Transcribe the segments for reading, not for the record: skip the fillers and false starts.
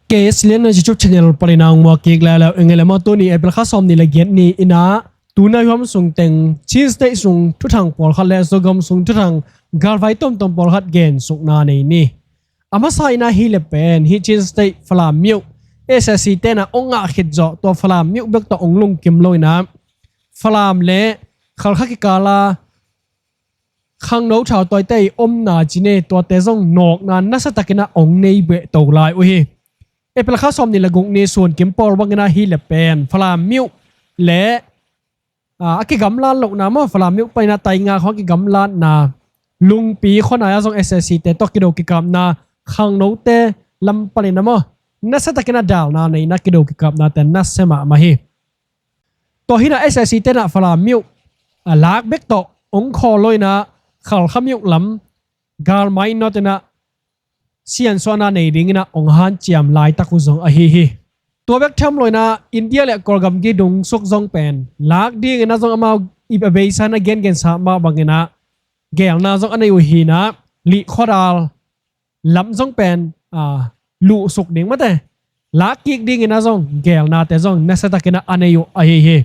case lian na YouTube channel parinang mo kik la la engel ma to ni apple kha som ni la get ni ina tuna yom sung teng cheese te sung thu thang por kha le so gam sung thu thang gal vai tom tom por khat gen suk na nei ni ama sai na hi le pen hi cheese te flam miu ssc te na onga khit zo to flam miu bek to onglung kim loina flam le khal kha ki kala khang no chao toy te om na chine to te zong nok na na sa takina ong nei be to lai o hi apple kha som ni lagong ni son kim por wangna hi le pen flam miu le aki gamlan lok na ma flam miu paina tai nga kho ki gamlan na lung pi khona ya zong ssc te to ki do ki kam na khang no te lam pani na mo na sa takina dal na nei na ki do ki kam na te na sema ma hi to hi na ssc te na flam miu lak bek to ong kho loina khal khamiu lam gal mai no te na sian sona nei ding na ong han chiam lai taku zong a hi hi to bek tham loina india le korgam gi dung sok zong pen lak ding na zong amau ip a beisan again gen sa ma bangena gel na zong anei u hi na li khodal lam zong pen lu suk ding mate lak kik ding na zong gel na te zong na sa takena anei u a hi hi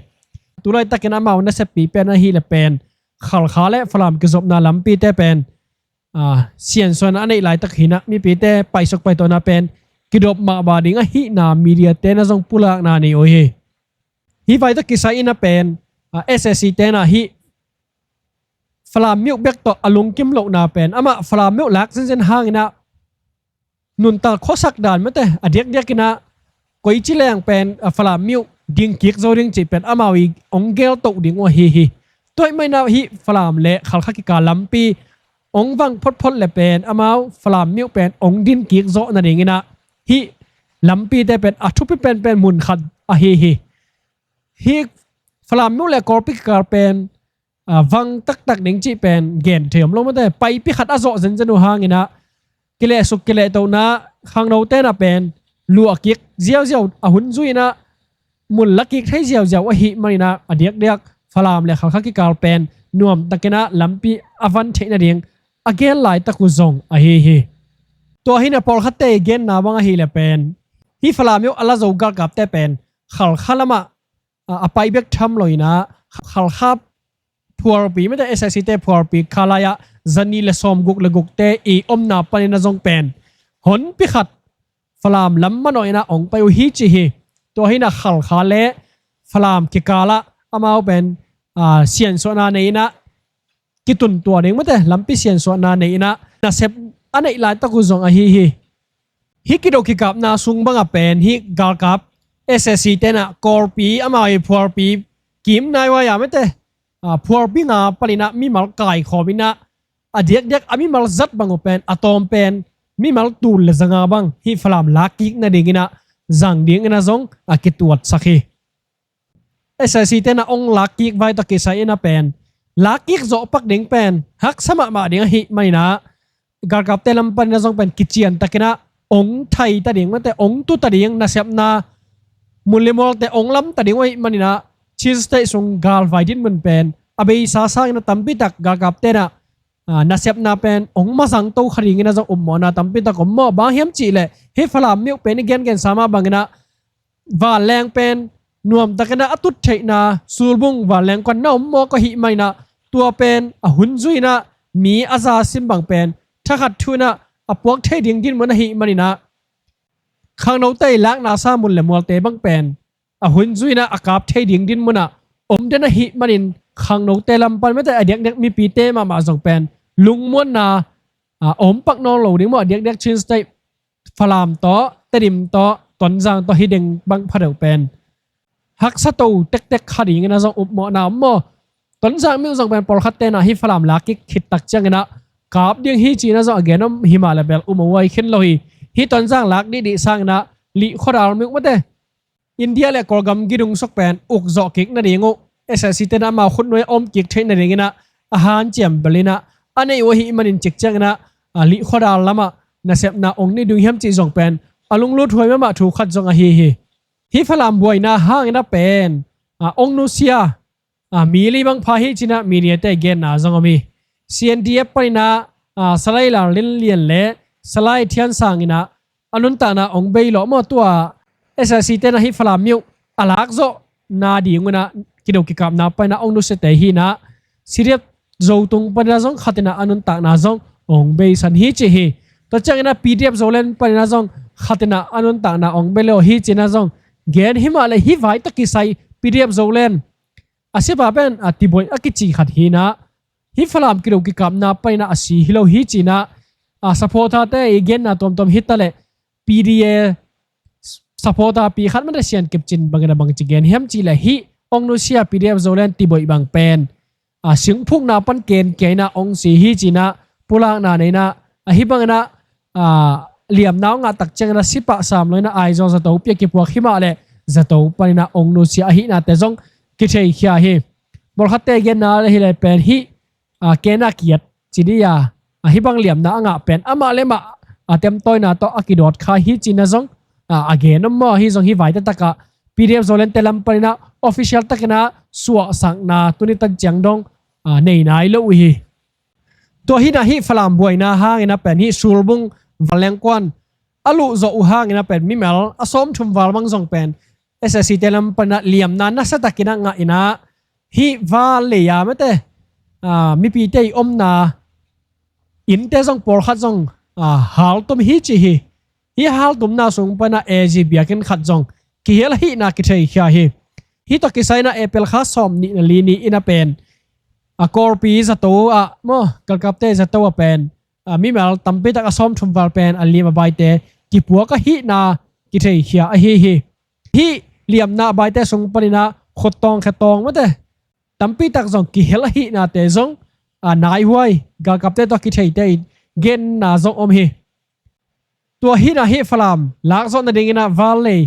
tulai takena mau na se pi pen a hi le pen khal khale flam ki zop na lam pi te pen sian son anei lai tak hina mi pi te pai sok pai to na pen kidop ma ba ding a hi na media te na zong pulak na ni o hi vai ta kisa ina pen ssc te na hi flam miu bek to alung kim lo na pen ama flam miu lak zen hang ina nun ta khosak dan mate adek dek ina koi chi leng pen flam miu ding kik zo ring chi pen amawi ongel to ding o hi toy mai na hi flam le khal kha ki ka lampi ong wang phot phot le pen amau flam miu pen ong din kik zo na ding ina hi lampi te pen a thupi pen mun khat a hi flam miu le korpi kar pen wang tak ding chi pen gen thiam lo ma te pai pi khat a zo zen zenu hang ina kile suk kile to na khang no te na pen lu akik ziaw a hun zuina mun lakik thai ziaw a hi marina adiak dek flam le khal kha ki kar pen nuam takena lampi avan theina ding again lai taku zong a hi to hina por khatte gen na wanga hi le pen hi flam yo ala zo gar kap te pen khal khalama apai bek tham loina khal khap puar pi me te ssc te puar pi khalaya zani le som guk le guk te e omna panina zong pen hon pi khat flam lam manoina ong pai hi chi hi to hina khal khale flam ki kala amau pen sian so na nei na kitun tua ding mate lampi sian so na nei na na sep anei lai taku zong a hi kido ki kap na sung banga pen hi gal kap ssc te na korpi amai phor pi kim nai wa ya mate phor pi na palina mi mal kai khobina adiak dek ami mal zat bango pen atom pen mi mal tul le zanga bang hi flam lakik na dingina zang ding na zong akituat sakhi ssc te na ong lakik vai to ki sai na pen lakik zo pak ding pen hak sama ma ding hi mai na gar kap te lam pan na zong pen kichian takina ong thai ta ding mate ong tu ta ding na sep na mulimol te ong lam ta ding wai manina cheese te sung gal vai din mun pen abei sa sang na tampi tak gar kap te na sep na pen ong ma sang to khring na zong mo na tampi tak mo ba hiam chi le he flam miu pen gen sama bangina wa leng pen nuam takena atut theina sulbung wa leng kon na mo ko hi mai na tua pen a hun zuina mi aza simbang pen thakhat thuna apuak thei ding din mon hi manina khang no tai lak na sa mun le mol te bang pen a hun zuina akap thei ding din mona om dena hi manin khang no te lam pan mete adek dek mi pi te ma zong pen lung mon na om pak no lo ding mo adek dek chin stai falam to tedim to ton jang to hi ding bang phadeu pen hak sa to tek khari ngena zong up mo na mo ton jang mi zong pen por khatte na hi falam lakik khit tak changena kap ding hi chi na zo again himala bel umawai khin lo hi ton jang lak di sang na li khoral mi mate india le korgam gidung sok pen uk zo kik na dingo ssc te na ma khun noi om kik thein na ringina a han chiam belina anei wo hi manin chik changna li khoral lama na sep na ong ni dung hiam chi zong pen alung lu thoi ma thu khat zong a hi falam buai na hang na pen ong nu sia mi li bang pha hi china media te gen na zong ami cndf paina salai la lin lian le salai thian sang ina anun ta na ong bei lo mo tua SSC te na hi flam miu alak zo na di nguna kido ki kam na pa na ong nu se te hi na siriap zo tung pa na zong khatina anun ta na zong ong bei san hi chi hi to chang na PDF zolen pa na zong khatina anun ta na ong belo hi chi na zong gen himale hi vai ta ki sai PDF zolen asiba ben atiboy akichi khat hi na hi flam kido ki kam na pa na asi hilo hi chi na supporta te again na tom hitale PDA supporta pi khat man sian kipchin bangena bang chi gen hem chi la hi ong no sia PDF zolen tiboy bang pen sing phuk na pan ken ke na ong si hi chi na pulang na nei na hi bangena liam naw nga tak chang na sipa sam loina ai zo za to pe ki puak hima le za to panina ong no sia hi na te zong ki thei khia hi bol khat te gen na le hi le pen hi kena kiat chidia hi bang liam na anga pen ama le ma atem toy na to akidot kha hi china zong again mo hi zong hi vai ta taka PDF zolen telam panina official takena suwa sang na tuni tan chang dong nei nai lo hi to hi na hi falam buai na hangina pen hi sulbung valengkwan alu zo u hangina pen mimel asom thum walmang zong pen SSC telam pana liam na nasa takina nga ina hi vale ya mate mi pi te om na in te zong por khat zong hal tum hi chi hi hal tum na sung pana AG biakin khat zong ki hel hi na ki thei khia hi to ki sai na apple kha som ni li ni ina pen korpi za to mo kalkapte za to pen mi mal tampi tak asom thum wal pen alim bai te ki puwa ka hi na ki thei khia hi liam na bai te sung panina khotong khatong mate tampi tak zong ki hel hi na te zong nai huai ga kapte to ki thei te gen na zong om hi to hi na hi falam lak zon na dingina valley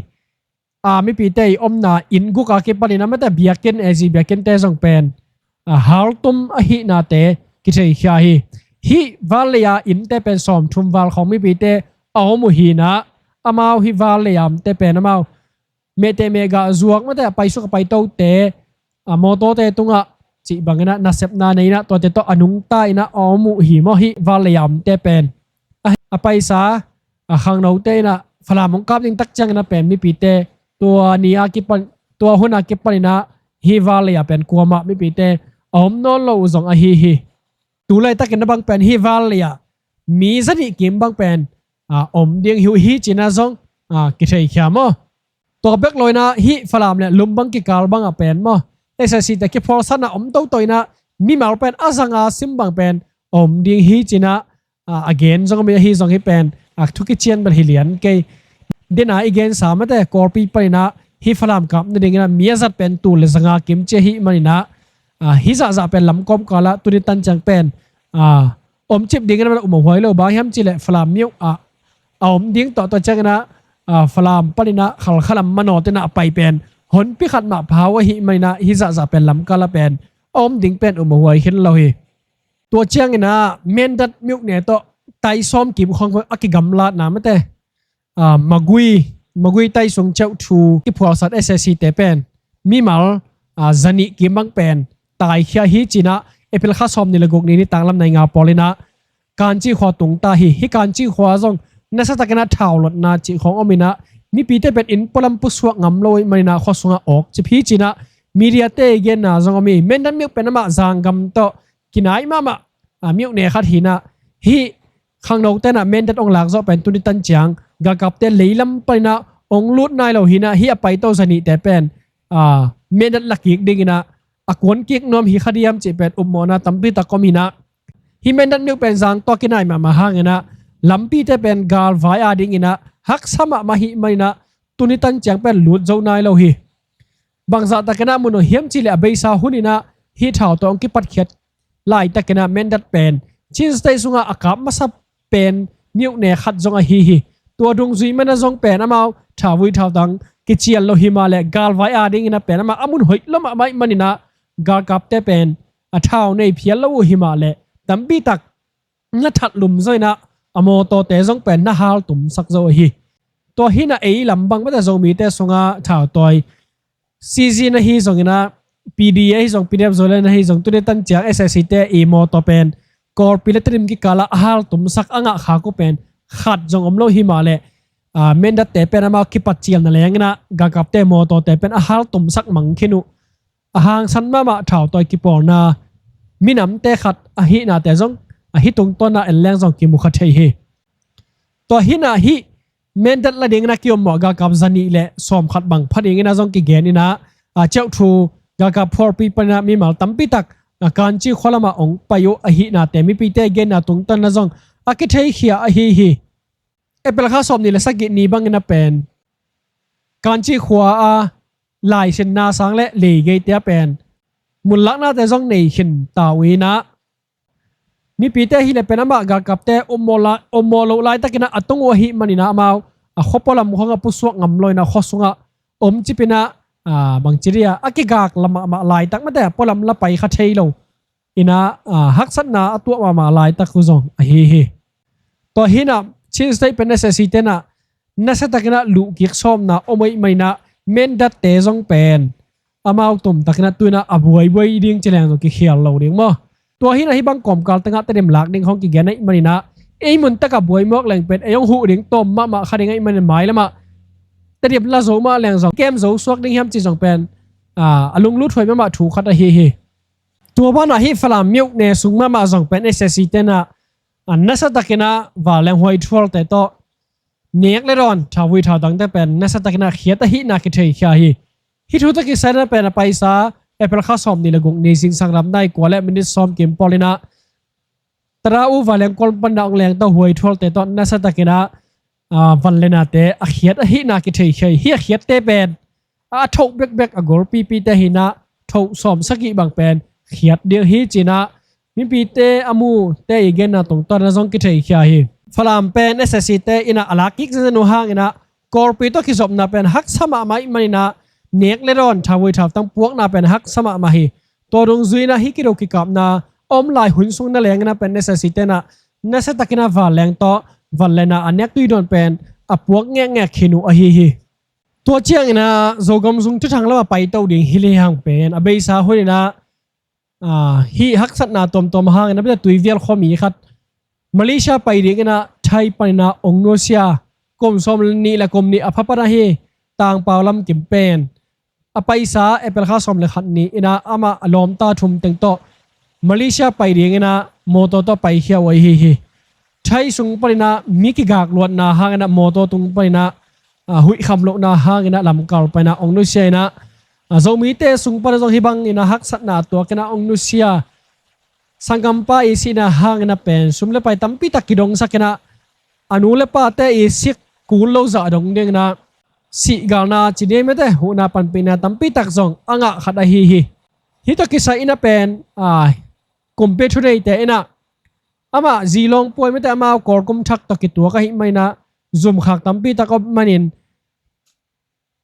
mi pi te om na in gu ka ke panina mate biaken az biaken te zong pen hal tum hi na te ki thei khia hi valley in te pen som thum wal khong mi pi te amu hi na amau hi valley am te pen amau mete mega zuak mate pai su ka pai to te moto te tunga chi bangena na sep na nei na to te to anung ta ina amu hi mo hi valiam te pen a paisa khang no te na phalamong kap ding tak chang na pen mi pi te to nia ki pan to huna ki panina hi valia pen kuama mi pi te om no lo zong a hi tu lai tak na bang pen hi valia mi zani kim bang pen om ding hi china zong ki thei khia mo to bek loina hi phalam le lumbang ki kal bang a pen mo SSC te ki for sana om to toina mi mal pen azanga simbang pen om ding hi china again zong me hi zong hi pen thu ki chen bal hilian ke dena again samate korpi paina hi phalam kap na dingina miazat pen tu le zanga kim che hi manina hi za pen lam kom kala tuni tan chang pen om chip dingina um hoi lo ba hiam chile phalam miu om ding to chang na phalam panina khal khalam mano te na pai pen hon pi khat ma phawa hi maina hi za pen lam kala pen om ding pen huai hin lo hi to chiang ina men dat myuk ne to tai som kim khong aki gamla na mate magui tai sung chau thu ki phwal sat SSC te pen mi mal zani ki mang pen tai khia hi china apple kha som ni lagok ni tanglam nai nga polina kanchi khwa tung ta hi kanchi khwa zong nasa takena thawlot na chi khong omina mi pi te pet in polam pu suak ngam loi marina khosunga ok chi phi china media te gen na zong mi mendan mi penama zangam to kinai mama miu ne khat hina hi khang no te na men dat ong lak zo pen tuni tan chiang ga kap te leilam paina ong lut nai lo hina hi apai to zani te pen men dat lakik dingina akon kik nom hi khadiam chi pet umona tampi ta komina hi men dat mi pen zang to kinai mama hangena lampi te pen gal vai adingina hak sama mahi maina tunitan chang pen lut zo nai lo hi bangza takena muno hiam chile abeisa hunina hi thau tong ki pat khet lai takena mendat pen chin stai sunga akap masa pen miu ne khat zonga hi to dung zui mana zong pen amau thawui thau tang ki chial lo hi male gal vai ading ina pen ama amun hoi loma mai manina gal kap te pen a thau nei phial lo hi male tambi tak na that lum zoina amo to te zong pen na hal tum sak zo hi to hi na ei lambang ba zo mi te songa thau toy CG na hi zongina PDA hi zong PDF zolen na hi zong tu de tan chiang SSC te e mo to pen kor piletrim ki kala hal tum sak anga kha ko pen khat zong omlo hi male เมนดัตเตเป็นอามาคิปัจเจียมนั่นแหละนะกากับเตโมโตเตเป็นอาหารตุ่มสักมังคินุอาหารสันมาเท่าตัวกิปอนามินำเตขัดอาหินาเตจงอาหิตรงต้นนาเอลแรงจงกิมุขเทยตัวหินาหิเมนดัตละเดงนักยมหมอกากับจันนี่แหละสอมขัดบังพัดเองนะจงกิเกนี่นะเจ้าทูกากับพอร์ปีปนามีมาตั้มปิตักการจีขวลมาองไปโยอาหินาเตมีปีเตเกนาตรงต้นนะจงอากิเทยเขียอาหิเป็นข้าสอบนี่แหละสักกินีบังนะเป็นการจีขวาลายเช่นนาสังและเหลยเกตเป็นมุลลักนาแต่จงในขินตาวีนะมีปีเตหิเลเป็นอามากับเตอมโลไลตะกินะอัตงวหิมันนะมาขบปลำของปุสวกงำลอยนะข้อสุงะจิปินะบางจิริยาอากิกากลำมาลายตักมาแต่ปลำละไปขัดเทยโลอินะฮักสันนาตัวมาลายตักกุซงตัวหินะชินสเตเป็น necessity นะ necessity นะลูกกิกซ้อมนะไม่นะเมนดัตเตจงเป็นอามาตุ่มตักนะตัวนะอบวยดิ้งเจริญตัวกิเขียนเราดิ้งมั้งตัวหินะที่บางกลมกาลตั้งแต่เดิมหลักดิ้งของกิเกนในมันนะมันตะกับบวยมอกแหล่งเป็นยงหูดิ้งต้มมาขัดยังไงมันหมายแล้วมาแต่เดียบละโซมาแหล่งสองเกมโซสวกดิ้งแฮมจีจงเป็นลุงลุดถอยมาถูกขัดตัวบ้านนะที่ฝรั่งมิวเนี่ยสูงมาจงเป็น necessity นะนัสตักนะว่าแรงหอยทวลแต่ต่อเนียกเลยรอนชาววิถาดังแต่เป็นนัสตักนะเขียตหินักเทยขี้ฮิทุตกิสัยนั้นเป็นไปซาเป็นข้าสอมนี่ละกงในสิ่งสังรำได้กว่าและมินิสอมเกมพอลินะตราอูว่าแรงกอลปันดาวแรงต่อหอยทวลแต่ต่อนัสตักนะวันเลนาเตอเขียตหินักเทยขี้เขียตเตเป็นทกเบกกอลปีเตหินะทกสอมสกิบางเป็นเขียตเดียวฮิจินะมีปีเตอามูเตอีเกนนะตรงตอนนั้นจงกิเทยขี้ฝรั่งเป็น necessity อินะอลักกิกจะนูห่างอินะกอลปีโตกิสอบนะเป็นฮักสมาไม่มันนะเนียกเลรอนชาววิถาตั้งพวกนะเป็นฮักสมามาตัวดงซุยนะฮิกิโรกิกับนะลายหุ่นสูงนั่นแหละนะเป็น necessity นะ necessity นะว่าแรงต่อวันเลนะอันนี้ตุยโดนเป็นพวกแง่ขินุตัวเชียงอินะโจกมซุงทุกทางแล้วไปเต้าดิ่งฮิลิฮังเป็นเบย์ซาหุ่นนะฮีฮักสัตนาตอมห่างนะเป็นตุยเวียลข้อมีครับมาเลเซียไปเรียกนะไทยไปนะองโนเซียกรมสมนี่และกรมนี้พับปะนะต่างเปล่าลำกิมเป็นไปซาเป็นข้าสมเลยขัดนี้นะอามาลอมตาทุ่มเต็งโตมาเลเซียไปเรียกนะโมโตโตไปเขียวไว้ไทยสุงไปนะมิกิกากลวดนะห่างนะโมโตตุงไปนะหุยคำโลนะห่างนะลำกาลไปนะองโนเซียนะเรามีเตสุงปะจงฮิบังอินะฮักสัตนาตัวกันนะองนุเซียสังกัมปาอิสินะห่างนะเป็นสุมเลไปตั้มปีตักกิดงสักนะอนุเลปาเตอิสิกกูโลซาดงเดงนะสิกาลนาจีเดมเตหูนาปันปีนะตั้มปีตักจงอ่างะขัดฮิตกิสัยอินะเป็นกุมเปทุเรเตอินะอามาจีลงป่วยไม่แต่อามากอลกุมทักตะกิตัวก็หิไม่นะซุ่มขักตั้มปีตักก็มันิน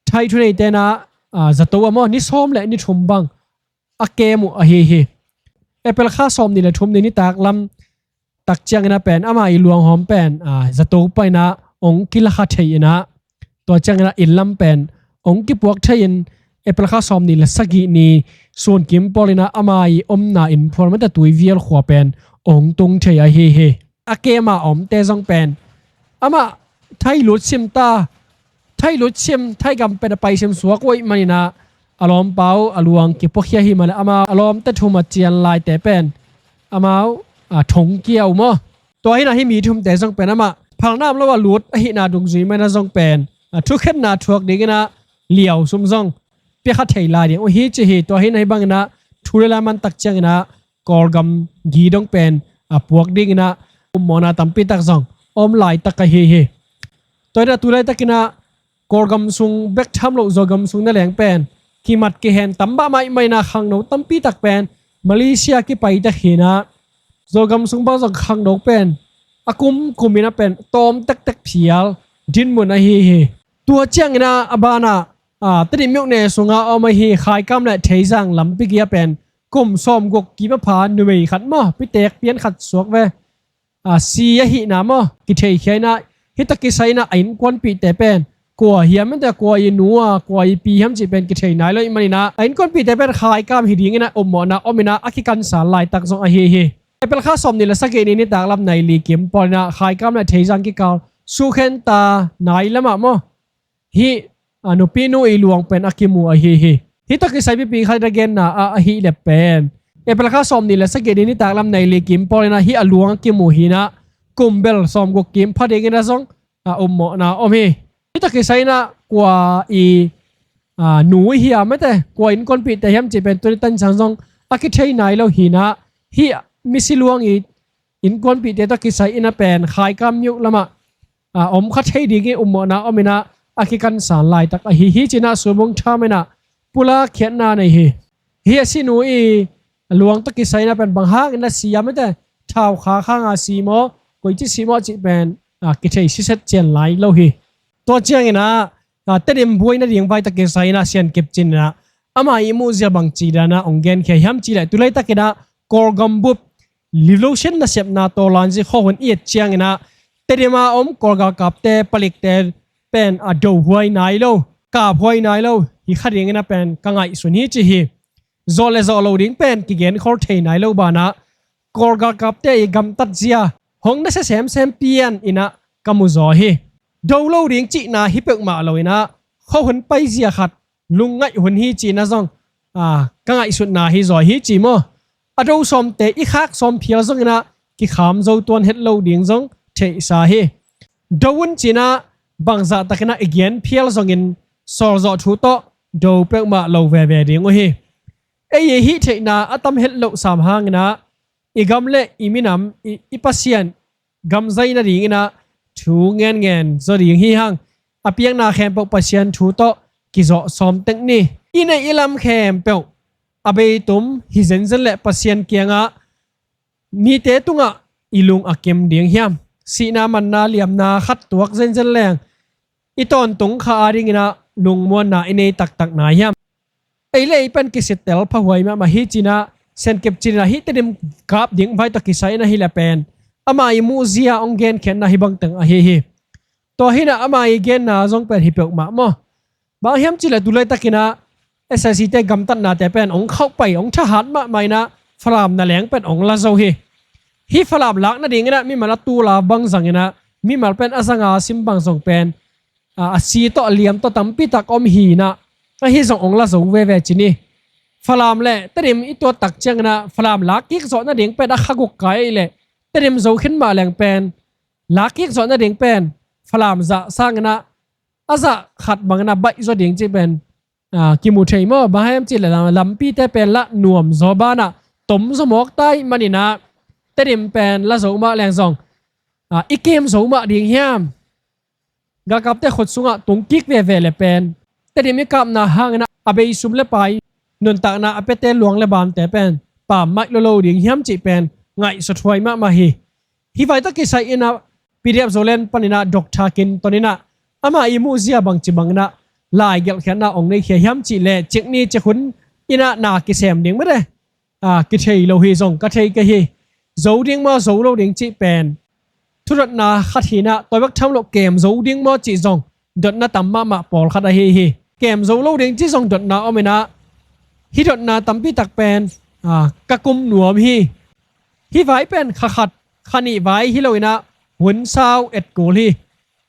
ไทยทุเรเตนะจะตัวมั่นิสอมและนิชมบังเกมุเป็นข้าสอมนี่แหละชมในนิตากลำตักเจียงนะเป็นอามาอีหลวงหอมเป็นจะตัวไปนะองกิลขัดเทียนะตัวเจียงนะอินลำเป็นองกิปวกเทียนเป็นข้าสอมนี่แหละสกินีส่วนกิมปอลินะอามาอีนาอินพอร์มันแต่ตัววิลขวาเป็นองตุงเทียเกมาเตจงเป็นอามาไทยลุดซิมตาไทยลุดชิมไทยกำเป็นไปชิมสวกไว้มันนะอารมณ์เปล่าอารมณ์กิปกเฮียหิมันอามาอารมณ์แต่ทุ่มเจียนลายแต่เป็นอามาถงเกี่ยวมั้งตัวหินาที่มีทุ่มแต่จงเป็นอามาพังน้ำแล้วว่าลุดหินาดุงซีไม่น่าจงเป็นทุกข์นาทุกข์ดีกันนะเหลียวซุ่มจงเปียขัดเทลายเดียวฮิจิฮิตัวหินาบังนะทุเรศมันตักเจียงนะกอลกำกีดงเป็นพวกดีกันนะมอนาตั้มปีตักจงลายตักเฮตัวนี้ตุลายตักนะกอลกำซุงเบกทำโลโจกำซุงนั่นแหละเป็นกิมัดกิเห็นตั้มบ้าไม่น่าขังโนตั้มปีตักเป็นมาเลเซียกิไปตะเขียนะโจกำซุงบ้าจงขังโนเป็นกุมมินะเป็นตอมตักเพียลดินมุนตัวเจียงนะบานาตดิมิวเนสุงาไม่ขายกำและเทจังลำปิกยาเป็นกุมซ้อมกกกีบพานนุ่ยขัดมั้งพิเตกเปลี่ยนขัดสวกเวซีหินามะกิเทยเขียนะฮิตกิไซนะอินควันปีเตเป็นกัวเฮียมันแต่กัวยินัวกัวอีปีฮัมจีเป็นกิเทยไหนเลยมันนะอินควันปีเตเป็นขายกำหิดิ้งนะมอนะมินะอากิกันสาลายตักจงเป็นข้าสมนี่ละสักเกนี่นี่ต่างลำในลีกิมปอนะขายกำและเทจังกิกา สุเข็นตานายละมาโมฮีนุปีนูอีหลวงเป็นอากิมูอาฮีฮิตกิไซปีขัดเกนนาอาฮีเลเป็นเปลข้าสอมนี่ละสักเกดินิตากลำในเลกิมพอเลนะฮีอาหลวงอากิมูฮีนะกุมเบลสอมกุกิมพัดเองนะซองมนะฮีฮิตกิไซนะกว่าอีหนูฮีอาไม่แต่กว่าอินคนปิดแต่ยังจะเป็นตัวตันสังซองอากิเทยนายแล้วฮีนะฮีมิสิลวงอีอินคนปิดแต่ตกิไซอินะเป็นขายกำยุกละมาขัดเทยดีเกมนะมินะอากิกันสารลายตักฮีจีน่าสวมงชาไม่นะปุระเขียนนาในฮีสิหนูอีหลวงตะกิไซนะเป็นบางฮากนะสียไม่แต่ชาวขาข้างสีโมกุยจิสีโมจิเป็นกิเทสิเซตเจียนไหลแล้วฮีตัวเจียงนะแต่เดิมบวยนะเรียงไปตะกิไซนะเสียนเก็บจินนะอามาอิมูเซียบังจีดานะองเกนแค่ยำจีเลยตุเลยตะกินะกอร์กัมบุบลิโลเชนนะเสียบนาโตลันจิข้อหุ่นเอียดเจียงนะแต่เดิมกอร์กากับเตปลิกเตเป็นดูหวยนายโลกาบหวยนายโลฮิขัดยังนะเป็นกังไงส่วนนี้จีฮีโซเลโซโลดิ้งเป็นกิเกนคอร์เทนายโลบานะกอร์กากับเตยกำตัดเสียห้องนั่นเซมเปียนอินะกามุโซฮีดูโลดิ้งจีน่าฮิเปกมาเลยนะเขาหุ่นไปเสียขัดลุงไงหุ่นฮีจีนะซองกังไงส่วนนาฮิโซฮีจีโมดูสมเตยอีคักสมเพียรซองนะกิขามโซตัวเฮดโลดิ้งซองเทสาฮีดูวุ่นจีนะบางจากตะกินะอีกยันเพียรซองอินสอร์จทูโตดูเปกมาโลเวเวดิ้งโอฮีฮิเทนาอัตมเฮลโลสามหางนะอีกำเล่อีมินามอีปัสยันกำใจนาดิ้งนะทูเงินจอดิ้งฮีหังอเปียงนาแคมปกปัสยันทูโตกิโซสอมเต็งนี่อีในอีลำแคมเปกอเบยตุมฮิเซนเซเล่ปัสยันเกียงะมีเตตุงะอีลุงอาเกมดิ้งเฮียมสีนามันนาเลียมนาขัดตัวเซนเซแรงอีตอนตุงขาดิ้งนะลุงมวนนาอินเนตักนาเฮียมไอเล่เป็นกิสิเตลพะหวยมาฮิจีนะเซนเก็บจีนะฮิตเดมกราบดิ้งไว้ตะกิไซนะฮิเลเป็นอามาอิมูเซียองเกนเข็นนะฮิบังตังอะฮิตัวฮินะอามาอิเกนนะจงเป็นฮิเปกมาโมบางเฮียมจีละดูเลยตะกินะเอสซีเตกำตันนาแต่เป็นองเข้าไปองทหารมาไม่นะฟรามนะแหลงเป็นองลาโซฮิฟรามลักนะดิ้งนะมีมาละตูลาบังสังนะมีมาเป็นอาสังอาซิมบังส่งเป็นสีโตเลียมโตตั้มปีตักอมหีนะฮิส่งองละส่งเวเวจินีฟลามเล่แต่เดิมอีตัวตักเจงนะฟลามลักกิกสอนนั่นเองเป็นอาขกุกไกเล่แต่เดิมโจขึ้นมาแหลงเป็นลักกิกสอนนั่นเองเป็นฟลามจะสร้างนะอาจะขัดบางนะใบโจดิ้งจีเป็นกิมูเทยมอบาให้มจีละลำปีแต่เป็นละนวมโซบานะต้มสมอกใต้มันนี่นะแต่เดิมเป็นละส่งมาแหลงส่งอีเกมส่งมาดิ้งเฮียมกากับแต่ขดสุงะตุงกิกเวเวเลเป็นแต่เดี๋ยวมีกับนาหางนะอาเบยซุมเลไปนนตากนาอเปเตหลวงเลบานแต่เป็นป่าไม่โลดิ่งเฮียมจีเป็นไงสุดท้ายมาฮิไฟตะกิไซอินะปีเดียบโซเลนปนินะดอกทากินตอนนี้นะอามาอิมูเซียบังจีบังนะลายเกลแค่นาองในเขียเฮียมจีเล่เจกนี่จะคุณอินะนากิเซมดิ่งไม่ได้กิเทยโลฮิซงกิเทยกะฮีโจดิ่งมาโจโลดิ่งจีเป็นทุรนาขัดหินะตัวบักทำโลเกมโจดิ้งมอจีซงดดนาตัมมาปอลขัดฮีเกมโจโลดิ้งจีซงดดนาอเมนะฮิดดนาตัมปีตักเป็นกะกุมหนวมฮิไว้เป็นขัดขันีไว้ฮิโลนะหุนซาวเอ็ดกูลี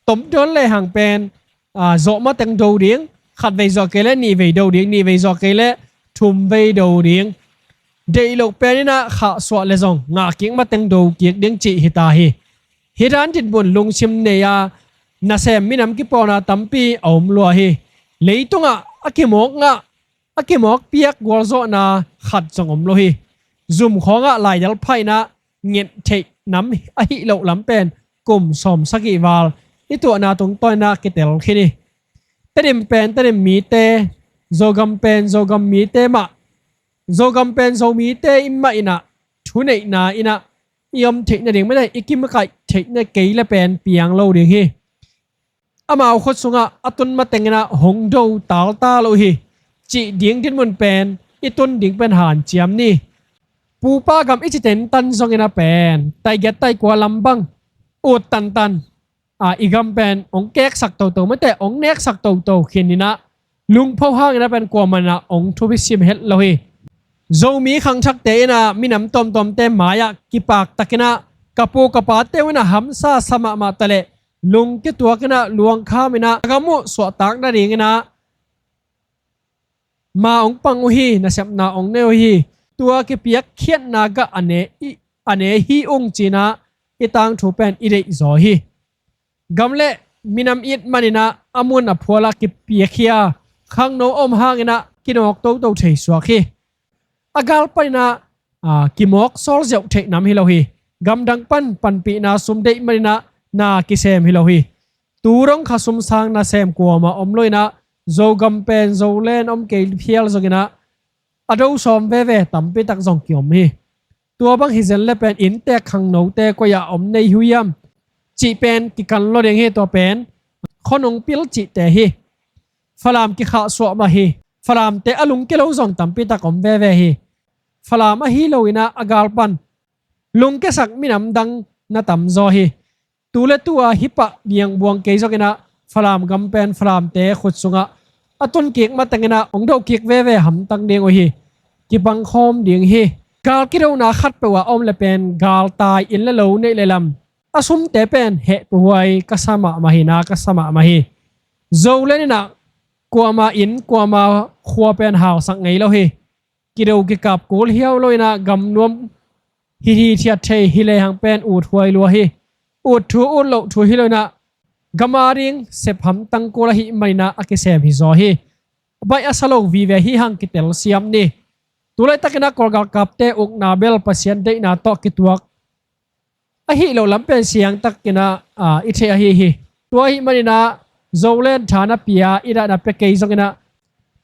ตมดนเลยห่างเป็นโจมาตังโดดิ้งขัดไว้โจเกเลนี่ไว้โดดิ้งนี่ไว้โจเกเลทุ่มไว้โดดิ้งเดย์โลเป็นนี่นะข้าสวะเลซงงากิ้งมาตังโดเกียกดิ้งจีฮิตาฮิรันจิตบุญลงชิมเนียนาเซมมินำกิปอนาตัมปีอมลัวเลยตุงอากิมอกเปียกกัวโซนาขัดจงอมโลฮีซุ่มของลายยัลไพนะเงียเทน้ำอหิโลลำเป็นกลุ่มสมสกิวาลนี่ตัวนาตรงต้อยนาเกตเตลคินีแต่เดิมเป็นแต่เดิมมีเตโจกัมเป็นโจกัมมีเตมาโจกัมเป็นโจมีเตอิมมาอินะทุนอินาอินะยอมเทคในเด็กไม่ได้อีกิมไก่เทคในเกย์และเป็นเปียงโลเดียงฮีอามาเอาคนสุงะอัตุนมาแต่งนะหงโดตาลตาโลฮีจีเดียงที่มันเป็นอีตุนเดียงเป็นหานเจียมนี่ปูป้ากับอิจิเตนตันซองนะเป็นไตเกตไตกว่าลำบังอดตันอีกำเป็นองแก๊กสักโตไม่แต่องเน็กสักโตเขียนนี่นะลุงพ่อห้างนะเป็นกว่ามันนะองทุบิซิมเฮดโลฮีโจมีขังชักเตนะมีน้ำตอมเต็มหมายกิปากตะกินะกะปูกะปาเตวนะหัมซาสมะมาตะเล ลุงกิตัวกันนะลวงข้ามินะกามุสวตักนาดีกันนะมาองปังอุฮีนะเสพนาองเนวฮีตัวกิเปียกเขียนนากะอันเนฮีองจีนะอิตังถูเป็นอิเดอิโซฮีกำเล่มินำอิดมันนะอามุนอพัวลากิเปียกเขียข้างโนอมหางนะกินออกโตโตเทสวาคีอากาลไปนะกิมอกซอลเจ้าเทนำฮิโลฮีกำดังปันปีนาสุมเดมันนะนากิเซมฮิโลฮีตูรงขสุมสางนาเซมกัวมาอมลอยนะโจกำเป็นโจเลนอมเกลเพียลโจกินะอดูสอมเวตัมปิตักจงกิอมฮีตัวบางฮิเซนเลเป็นอินเตขังโนเตก็อย่าอมในหุยมจีเป็นกิกันโลเดงฮีตัวเป็นขนงปิลจีเตฮีฟลามกิขาสวมาฮีฟลามเตอลุงกิโลจงตัมปิตักอมเวฮีฟลามฮีโลอินะอากาลปันลุงเกสักมินำดังนาตัมโจฮีตูเลตัวฮิปะเบียงบวงเกยโจกินะฟลามกำเป็นฟลามเตะขุดสุงะอตุนเกียกมาตังนะองดอกเกียกเว่หำตังเดียงโอฮีกิบังคอมเดียงฮีกาลกิโดนาขัดเปว่าอมเลเป็นกาลตายอินเลโลในเลลำอสุมเตเป็นเหตุป่วยกัสมามาฮีนากัสมามาฮีโจเลนนะกัวมาอินกัวมาขัวเป็นหาวสังไงแล้วฮีกิโดกิกับกูเฮียวลอยนะกำนวมฮีเทียเทฮิเลหังเป็นอูดหวยลัวฮีอูดทูอูดโลทูฮิโลนะกามาริงเสพหำตังโกลาหิไม่นะอากิเซมฮิโซฮีใบอาสโลวีเวฮิฮังกิเตลเซียมนี่ตัวเลตักนะกอลกากับเตอุกนาเบลปัสยันเดนาโตกิตวกอหิโลลำเป็นเสียงตักนะอิเทอหิตัวหิมันนะโจเลนฐานะปียอิดานะเปเกยซงนะ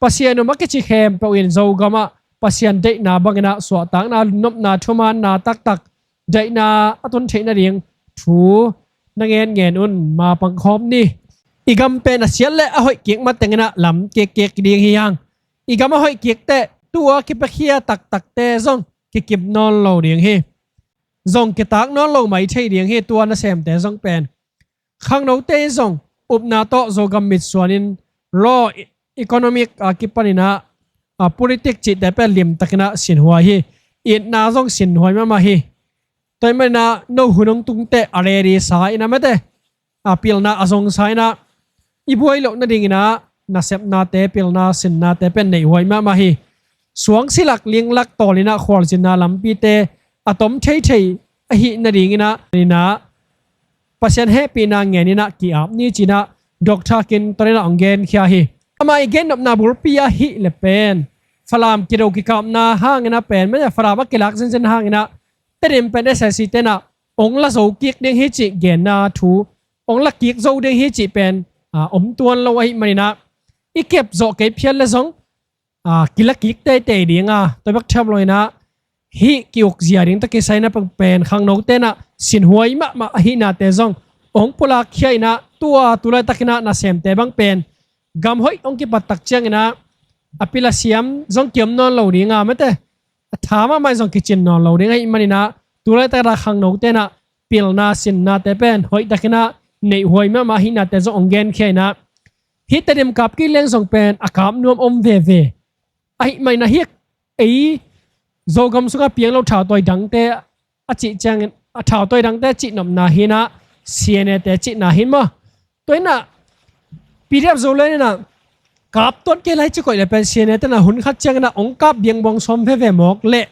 ปัสยันนุมักจิเข้มเปวินโจกามาปัสยันเดนาบังนะสวตังนะนบนาทุมานนาตักเดนาอตุนเทนะเรียงทูนังเงินอุ่นมาปังคอมนี่อีกำเป็นเสียเละหอยเกียกมาแต่งนะลำเกียกเดียงเฮียงอีกำมาหอยเกียกเตะตัวกิบเคียตักเตะซงกิบนอนโลเดียงเฮซงกิตักนอนโลไม่ใช่เดียงเฮตัวน่ะเซมแต่ซงเป็นข้างโนเตซงอุบนาโตโจกำมิดส่วนนินรออีโคโนมิกกิปนินะpolitics จิตแต่เป็นเหลี่ยมตะกนะสินหัวเฮอินนาซงสินหัวมาเฮตัวมันนะโนหุ่นงตุงเตะอะไรดีสายนะไม่เตะพิลนาอซงสายนะอีบวยหลอกนั่นเองนะนาเซปนาเตะพิลนาสินนาเตะเป็นในหัวมาฮีสวงสิลักเลี้ยงลักต่อเลยนะขวานสินนาลำปีเตะอะตอมเฉยฮีนั่นเองนะนี่นะปัจจัยเฮปีนางเงินนี่นะกี่อับนี่จีนะด็อกทากินตัวนี้นะองเกนขี้าฮีทำไมเกนนับนาบุรปียฮีเลเป็นฟลามกิโดกิกามนาห้างนะเป็นไม่ใช่ฟลามกิลักเส้นห้างนะแต่เดิมเป็นได้เสียสิเตนะองละโซกิกเด้งฮิจิเกนนาทูองละกิกโซเด้งฮิจิเป็นตัวเราไว้ไม่นะอีเก็บโซเก็บเพียรเลยสงกิลักกิกเตะเดียงตัวบักชับเลยนะฮิกิอกเสียดิ้งตะกี้ใส่นะเป็นข้างนอกเตนะสินหวยมาฮินาเตซงองปุลาเขียนะตัวตุลาตะกี้นะเซมเตบังเป็นกำหอยองกิปัตตักเชียงนะอภิลาเซียมซงเกี่ยมนอนเราดีงามไหมเตถามว่าไม่ส่งกิจนอนเราได้ไงมันนี่นะตัวเลแต่ละครั้งนกเตนะพิลนาสินนาเตเป็นหอยตะกินะในหวยมาหินาเตจงองเกนแค่นะฮิตเดิมกับกิเลงส่งเป็นอากาศนวมเวไอไม่นะเฮียไอโจกำสุกเพียงเราถาวตัวดังเตอจิจังถาวตัวดังเตจินมนาหินะเสียเนเตจินาหินมาตัวน่ะปีเรียบโจเลยนะกับต้นเกลัยจะก่อยเลยเป็นเสียเนตนะหุ่นขัดเจงนะองกับเบียงบองสมเวหมอกเละ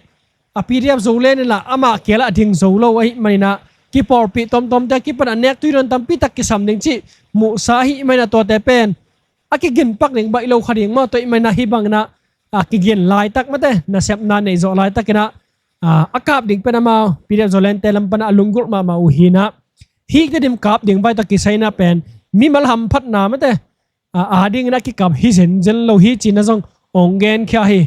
ปีเรียบโจเลยนี่ละอามาเกละทิ้งโจโลไว้ไม่นะกิปอร์ปีตอมแต่กิปันอันเนี้ยตุยรอนตัมปีตักกิสามหนึ่งจีมุสาหิไม่นะตัวแต่เป็นกิกินปักหนึ่งใบโลขัดเองมาตัวไม่นะฮิบังนะกิกินลายตักมาเตนะเซปนาในโจลายตักนะอากาศดิ่งเป็นมาปีเรียบโจเลนเตลัมปนะลุงกุลมาอุหินะฮิกเดิมกับดิ่งใบตักกิไซนะเป็นมีมัลฮัมพัดนามาเตดิ่งนักกิกับฮิเซนเจนโลฮิจีนะซงองเกนขี้าฮี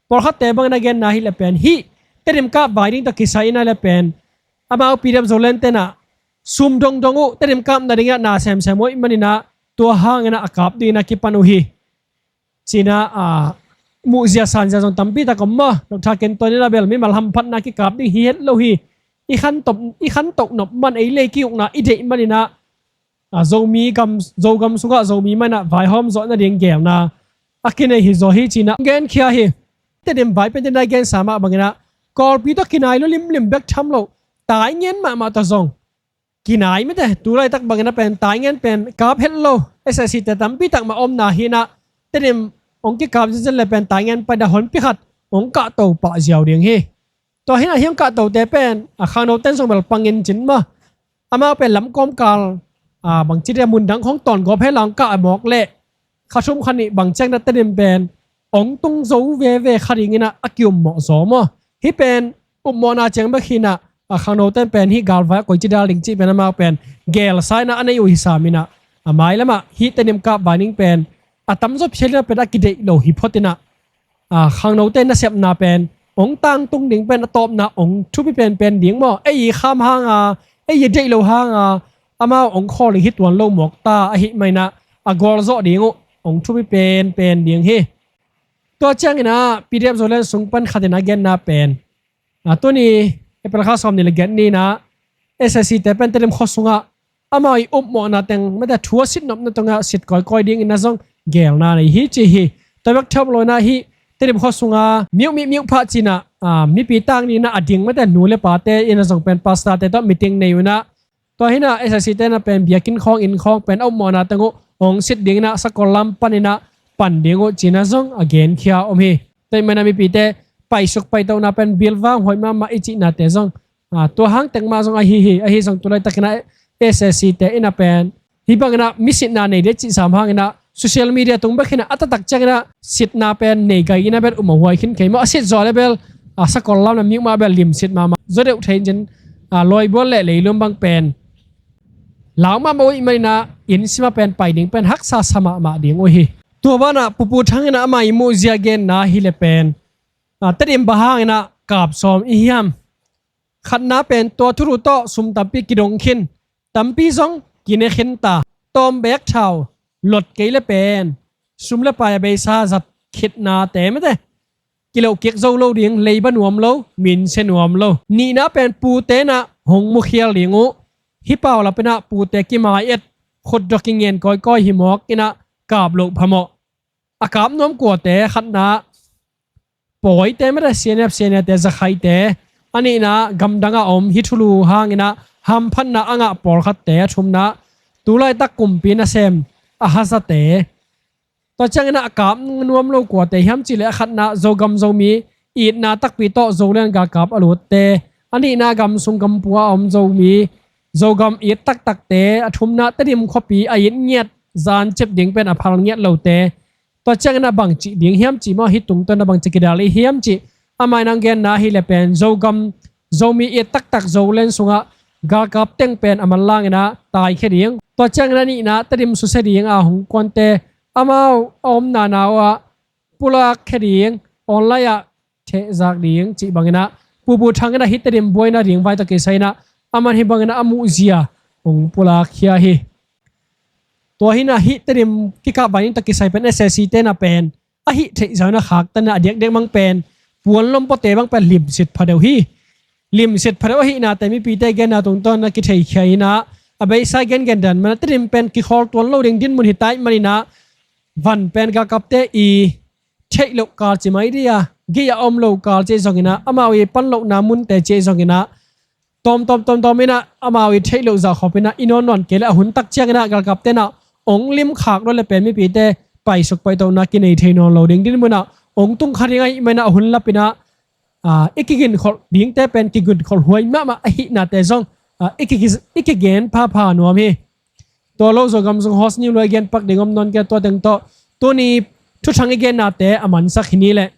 พอขัดเตบังนักเกนนาฮิเลเป็นฮิเต็มกับใบดิ่งตักกิไซนะเลเป็นอามาปีเรียบโจเลนเตนะซุ่มดงอุเต็มกับนาดิ่งนาเซมวยมันนี่นะตัวห้างนะอากาศดิ่งนักกิปันอุฮีจีนะมูเซียสันจะซงตั้มปีตะกมมาดอกทาเกนตัวนี้ละเบลมีมัลฮัมพัดนักกิกับดิ่งฮิเฮตโลฮีอีขันตกนบมันไอเล่กิอุกนะอีเดมันนี่นะโจมีกำสุกะโจมีมันนะไวฮอมโจน่ะเดียงเกมนะอากินไอฮิโจฮิจีนะเกนขี้าฮีแต่เดิมไวเป็นได้เกนสามารถบังนะกอลปีตะกินไอลุลิมเบกทำโลตายเงี้ยมาตะซง กินไหนไม่แต่ตัวไรตักบางนะเป็นตายเงินเป็นกาบเฮลโลเอสซีแต่ตั้มปีตักมาอมนาฮินะเต็มองค์กิกาบจะเลยเป็นตายเงินไปดะหอนพิขัดองค์กะโตปะเจียวเดียงเฮตัวฮินะเฮียงกะโตแต่เป็นข้างโนเต้นส่งแบบปังเงินจินมาอามาเป็นลำกอมกาลบางจิตมุนดังของตอนก็เพลังกะหมอกเละข้าชมขันนี่บางแจ้งนัดเต็มเป็นองตุงโซเวขัดอย่างนี้นะอักยุมเหมาะสมอ่ะฮิเป็นอุปมนาเจงบักฮินะข้างโน้นเป็นฮิกาลไฟก็จิดาลิงจีเป็นมาเป็นเกลไซนะอันนี้อยู่ฮิสามินะหมายแล้วมาฮิเต็มกับบานิงเป็นตั้มจบเชลเป็นอักเดโลฮิพอตินะข้างโน้นน่ะเสียบนาเป็นองตังตุงดิ่งเป็นตบนะองทุบเป็นดิ่งมั่ไอ้ข้ามห้างไอ้ยัดใจโลห้างมาองคอลิฮิตวันโลหมอกตาฮิไม่นะกอลโซดิ่งองทุบเป็นดิ่งเฮตัวเจ้านะพีเดียบโซเลนส่งปันขัดนาเกนนาเป็นตัวนี้เป็นข้าสอมนี่เลยเกนนี่นะเอสซีแต่เป็นเต็มข้อสุงอามาอีอุบหมอนาเต็งไม่ได้ทัวสิทธิ์นับนั่นตรงสิทธิ์ก้อยดิ่งนะซงเกลนาในฮิจีฮีแต่ว่าชอบลอยนะฮิเต็มข้อสุงมิวพระจีนะมีปีตังนี่นะอดิ่งไม่ได้หนูเลยปาเตอินะซงเป็นพาสต้าแต่ต้องมีติงในวันนะตัวนี้นะเอสซีแต่นะเป็นเบียกินของอินของเป็นอุบหมอนาเต็งองสิทธิ์ดิ่งนะสักคนลำปันนี่นะปันเดียงจีน่าซงagainเขียวอมเฮแต่มันมีปีเตไปสุกไปตัวน่าเป็นบิลว่างหอยมาอิจินาเตซงตัวหางแต่งมาซงฮิซงตัวไรตักนะเอสซีเตอินาเป็นฮิบังนะมิสินาในเด็ดจีสามหางนะโซเชียลมีเดียตรงบักนะอัตตักจังนะสิทนาเป็นในไกนะเป็นอุโมงค์หอยขึ้นเขยมาสิทจอเลเบลสักคนลำนะมิวมาเบลลิมสิทมาจะเดือดเทนจนลอยบอลเละเลยลืมบังเป็นหลังมาโมยไม่นะอินสิมาเป็นไปดิ่งเป็นฮักษาสมาดิ่งโอ้ยตัวบ้านน่ะปูทั้งนะไม่มูเซียเกนนะฮิเลเป็นแต่เดิมบ้างนะกับสอมอียมขันนะเป็นตัวทุรุโตสุมตัมปีกิดงขินตัมปีซงกินเขินตาตอมเบกเท้าหลดเกลเป็นสุมเลปายเบซ่าจัดขิดนาเต็มเตกิโลเก็กโซโลเดียงเลยบ้านวมโลมินเซนวมโลนี่นะเป็นปูเตนะหงมุขเขียเลียงฮิปเปาละเป็นนะปูเตกิมาเอ็ดขดดอกกิงเงินก้อยหิมอกกินะกาบโลพมอากาศน้ำกวดแต่ขัดนะป่วยแต่ไม่ได้เสียเนแต่จะใครแต่อันนี้นะกำดังอมฮิทุลูหางนะฮัมพันนะอ่างปอลขัดแต่ชุมนะตุไลตะกุมปีนะเซมฮัสแต่ตอนจังนะอากาศน้ำโลกวดแต่ฮัมจิเลขัดนะโจกำโจมีอีดนะตักปีโตโจเลนกากาบอรุตแต่อันนี้นะกำสุงกำปัวอมโจมีโจกำอีดตักแต่ชุมนะตะดิมขบีอายินเงียดจานเจ็บดิ่งเป็นอภัลเงียดเหล่าแต่ตัวจังนะบางจีดิ่งเฮียมจีมาฮิตุงตัวนะบางจีกิดาลีเฮียมจีอามานังเกนนะฮิเลเป็นโจกำโจมีเอตักโจเลนสุงะกากับเต็งเป็นอามันล่างนะตายแค่ดิ่งตัวจังนะนี่นะตัดดิมสุเสดิ่งอาหงกวนเตอามาอมนานาวะปุระแค่ดิ่งออนไลน์เทจากดิ่งจีบางนะปูทางนะฮิตตัดดิมบวยนะดิ่งไว้ตะเกใส่นะอามันฮิบางนะอามูเซียองปุระเขียฮีตัวหินะฮิตเต็มกิกาบานิตะกิใส่เป็นเอสซีเตนะเป็นฮิเทจานะขักตันนะเด็กมังเป็นปวนลมปเตบังเป็นลิมสิทธิ์พะเดวฮีลิมสิทธิ์พะเดวฮีนะแต่มีปีเตเกนนะตรงต้นนะกิเทยเขียนะอาเบย์ไซเกนดันมันเต็มเป็นกิคอลตัวโลดิงดินมุนหิตายมันนะวันเป็นกากับเตอีเทโลกาลจิไม่ดีอะกิยาอมโลกาลเจซองกินะอามาวีปันโลนามุนเตเจซองกินะตอมไม่นะอามาวีเทโลจะขอเป็นนะอินนอนเกล้หุ่นตักเชียงนะกากับเตนะองลิมขากด้วยเลยเป็นไม่ปีเตไปสุกไปตัวนักกินในเทนอนเราดิ้งดิ้นมันนะองตุ้งขัดยังไงไม่นะหุ่นลับไปนะกินขอดิ้งเตเป็นกินขอหวยมาฮินาเตซองกินพาหนัวมีตัวเราส่งกำส่งฮอสนิวเลยเกนปักดิ้งอมนอนแกตัวเต็งตัวนี้ทุกครั้งเกนนาเตอมันสักหินี่แหละ